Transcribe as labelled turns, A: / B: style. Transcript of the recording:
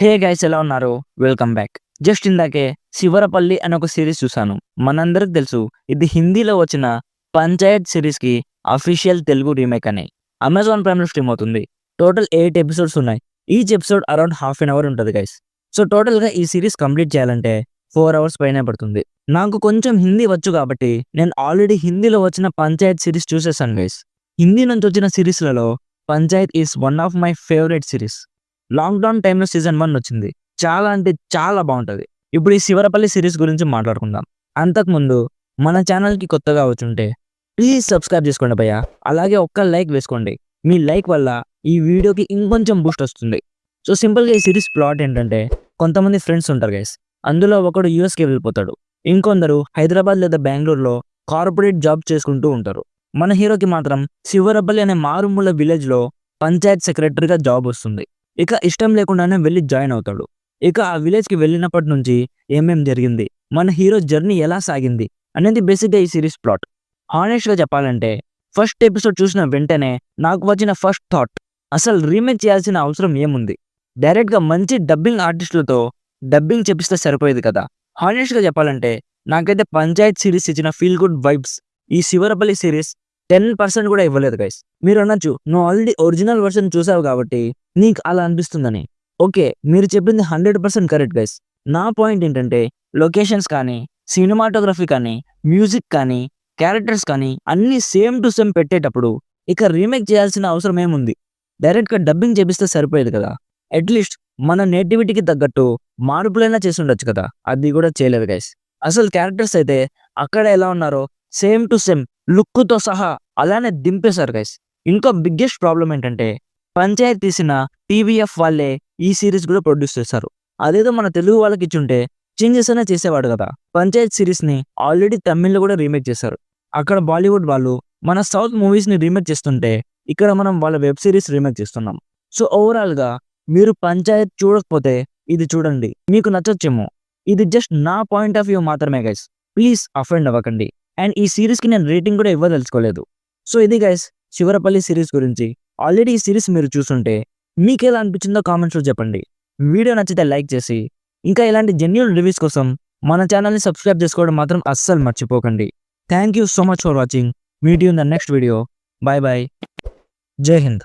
A: Hey guys, ఎలా ఉన్నారు? Welcome back. Just ఇందాకే శివరపల్లి అని ఒక సిరీస్ చూసాను. మనందరికి తెలుసు ఇది హిందీలో వచ్చిన పంచాయత్ సిరీస్‌కి అఫీషియల్ తెలుగు రీమేక్ అని. అమెజాన్ ప్రైమ్‌లో స్ట్రీమ్ అవుతుంది. టోటల్ 8 ఎపిసోడ్స్ ఉన్నాయి. Each episode around half an hour ఉంటది గైస్. సో టోటల్‌గా ఈ సిరీస్ కంప్లీట్ చేయాలంటే 4 అవర్స్ పైనే పడుతుంది. నాకు కొంచెం హిందీ వచ్చు కాబట్టి నేను ఆల్రెడీ హిందీలో వచ్చిన పంచాయత్ సిరీస్ చూసేసాను గైస్. హిందీ నుంచి వచ్చిన సిరీస్‌లలో Panchayat is one of my favourite series. Lockdown టైమ్‌లో సీజన్ 1 వచ్చింది. చాలా అంటే చాలా బావుంటది. ఇప్పుడు ఈ శివరపల్లి సీరీస్ గురించి మాట్లాడుకుందాం. అంతకుముందు మన ఛానల్‌కి కొత్తగా వచ్చుంటే ప్లీజ్ సబ్స్క్రైబ్ చేసుకోండి భయ్యా. అలాగే ఒక్క లైక్ వేసుకోండి. మీ లైక్ వల్ల ఈ వీడియోకి ఇంకొంచెం బూస్ట్ వస్తుంది. సో సింపుల్‌గా ఈ సీరీస్ ప్లాట్ ఏంటంటే, కొంతమంది ఫ్రెండ్స్ ఉంటారు గైస్. అందులో ఒకడు యూఎస్‌కి వెళ్ళిపోతాడు. ఇంకొందరు హైదరాబాద్ లేదా బెంగుళూరులో కార్పొరేట్ జాబ్ చేసుకుంటూ ఉంటారు. మన హీరోకి మాత్రం శివరపల్లి అనే మారుమూల విలేజ్‌లో పంచాయత్ సెక్రటరీగా జాబ్ వస్తుంది. ఇక ఇష్టం లేకుండానే వెళ్లి జాయిన్ అవుతాడు. ఇక ఆ విలేజ్‌కి వెళ్ళినప్పటి నుంచి ఏమేం జరిగింది, మన హీరో జర్నీ ఎలా సాగింది అనేది బేసిక్‌గా ఈ సిరీస్ ప్లాట్. హానెస్ట్‌గా చెప్పాలంటే ఫస్ట్ ఎపిసోడ్ చూసిన వెంటనే నాకు వచ్చిన ఫస్ట్ థాట్, అసలు రీమేక్ చేయాల్సిన అవసరం ఏముంది? డైరెక్ట్‌గా మంచి డబ్బింగ్ ఆర్టిస్టులతో డబ్బింగ్ చేపిస్తే సరిపోయేది కదా. హానెస్ట్‌గా చెప్పాలంటే నాకైతే పంచాయత్ సిరీస్ ఇచ్చిన ఫీల్ గుడ్ వైబ్స్ ఈ శివరపల్లి సిరీస్ 10% కూడా ఇవ్వలేదు గైస్. మీరు అనొచ్చు, నువ్వు ఆల్రెడీ ఒరిజినల్ వెర్షన్ చూసావు కాబట్టి నీకు అలా అనిపిస్తుందని. ఓకే, మీరు చెప్పింది 100% కరెక్ట్ గైస్. నా పాయింట్ ఏంటంటే, లొకేషన్స్ కానీ, సినిమాటోగ్రఫీ కానీ, మ్యూజిక్ కానీ, క్యారెక్టర్స్ కానీ అన్నీ సేమ్ టు సేమ్ పెట్టేటప్పుడు ఇక రీమేక్ చేయాల్సిన అవసరం ఏముంది? డైరెక్ట్‌గా డబ్బింగ్ చేపిస్తే సరిపోయేది కదా. అట్‌లీస్ట్ మన నేటివిటీకి తగ్గట్టు మార్పులైనా చేసుండొచ్చు కదా. అది కూడా చేయలేదు గైస్. అసలు క్యారెక్టర్స్ అయితే అక్కడ ఎలా ఉన్నారో సేమ్ టు సేమ్ లుక్‌తో సహా అలానే దింపేశారు గైస్. ఇంకో బిగ్గెస్ట్ ప్రాబ్లమ్ ఏంటంటే, పంచాయత్ తీసిన టీవీఎఫ్ వాళ్ళే ఈ సీరీస్ కూడా ప్రొడ్యూస్ చేశారు. అదేదో మన తెలుగు వాళ్ళకి ఇచ్చుంటే చేంజెస్ అయినా చేసేవాడు కదా. పంచాయత్ సిరీస్‌ని ఆల్రెడీ తమిళ్‌లో కూడా రీమేక్ చేశారు. అక్కడ బాలీవుడ్ వాళ్ళు మన సౌత్ మూవీస్‌ని రీమేక్ చేస్తుంటే, ఇక్కడ మనం వాళ్ళ వెబ్ సిరీస్ రీమేక్ చేస్తున్నాం. సో ఓవరాల్‌గా మీరు పంచాయత్ చూడకపోతే ఇది చూడండి. మీకు నచ్చొచ్చేమో. ఇది జస్ట్ నా పాయింట్ ఆఫ్ వ్యూ మాత్రమే గైస్. ప్లీజ్ అఫెండ్ అవ్వకండి. అండ్ ఈ సీరీస్‌కి నేను రేటింగ్ కూడా ఇవ్వదలుచుకోలేదు. సో ఇది గైస్ శివరపల్లి సీరీస్ గురించి. ఆల్రెడీ ఈ సీరీస్ మీరు చూసుంటే మీకెలా అనిపించిందో కామెంట్స్‌లో చెప్పండి. వీడియో నచ్చితే లైక్ చేసి, ఇంకా ఇలాంటి జెన్యూన్ రివ్యూస్ కోసం మన ఛానల్‌ని సబ్స్క్రైబ్ చేసుకోవడం మాత్రం అస్సలు మర్చిపోకండి. Thank you so much for watching. Meet you in the next video. By by. జై హింద్.